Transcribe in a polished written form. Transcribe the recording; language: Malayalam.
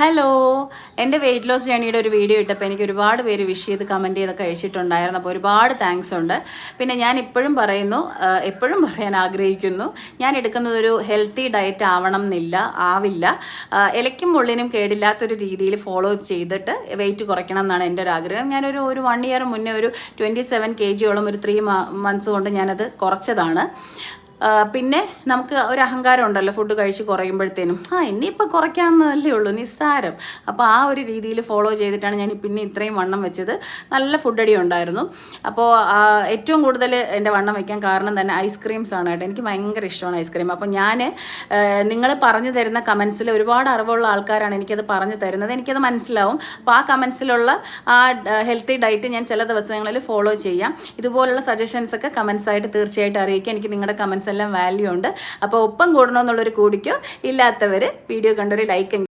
ഹലോ, എൻ്റെ വെയിറ്റ് ലോസ് ജേണിയുടെ ഒരു വീഡിയോ ഇട്ടപ്പോൾ എനിക്ക് ഒരുപാട് പേര് വിഷ് ചെയ്ത് കമൻറ്റ് ചെയ്തൊക്കെ അയച്ചിട്ടുണ്ടായിരുന്നു. അപ്പോൾ ഒരുപാട് താങ്ക്സ് ഉണ്ട്. പിന്നെ ഞാൻ എപ്പോഴും പറയാൻ ആഗ്രഹിക്കുന്നു, ഞാൻ എടുക്കുന്നത് ഒരു ഹെൽത്തി ഡയറ്റ് ആവണം എന്നില്ല, ആവില്ല. ഇലയ്ക്കും മുള്ളിനും കേടില്ലാത്തൊരു രീതിയിൽ ഫോളോ ചെയ്തിട്ട് വെയിറ്റ് കുറയ്ക്കണം എന്നാണ് എൻ്റെ ഒരു ആഗ്രഹം. ഞാനൊരു 1 ഇയർ മുന്നേ ഒരു 27 kg ഒരു 3 months കൊണ്ട് ഞാനത് കുറച്ചതാണ്. പിന്നെ നമുക്ക് ഒരു അഹങ്കാരം ഉണ്ടല്ലോ, ഫുഡ് കഴിച്ച് കുറയുമ്പോഴത്തേനും ഇനിയിപ്പോൾ കുറയ്ക്കാമെന്നല്ലേ ഉള്ളൂ, നിസ്സാരം. അപ്പോൾ ആ ഒരു രീതിയിൽ ഫോളോ ചെയ്തിട്ടാണ് ഞാൻ പിന്നെ ഇത്രയും വണ്ണം വെച്ചത്. നല്ല ഫുഡ് അടി ഉണ്ടായിരുന്നു. അപ്പോൾ ഏറ്റവും കൂടുതൽ എൻ്റെ വണ്ണം വയ്ക്കാൻ കാരണം തന്നെ ഐസ്ക്രീംസ് ആണ് കേട്ടോ. എനിക്ക് ഭയങ്കര ഇഷ്ടമാണ് ഐസ്ക്രീം. അപ്പോൾ ഞാൻ നിങ്ങൾ പറഞ്ഞു തരുന്ന കമൻസിൽ ഒരുപാട് അറിവുള്ള ആൾക്കാരാണ് എനിക്കത് പറഞ്ഞു തരുന്നത്, എനിക്കത് മനസ്സിലാവും. അപ്പോൾ ആ കമൻസിലുള്ള ആ ഹെൽത്തി ഡയറ്റ് ഞാൻ ചില ദിവസങ്ങളിൽ ഫോളോ ചെയ്യാം. ഇതുപോലുള്ള സജഷൻസ് ഒക്കെ കമൻസ് ആയിട്ട് തീർച്ചയായിട്ടും അറിയിക്കുക. എനിക്ക് നിങ്ങളുടെ കമൻസ് എല്ലാം വാല്യൂ ഉണ്ട്. അപ്പോൾ ഒപ്പം കൂടണമെന്നുള്ളൊരു കൂടിക്കോ. ഇല്ലാത്തവർ വീഡിയോ കണ്ടൊരു ലൈക്ക്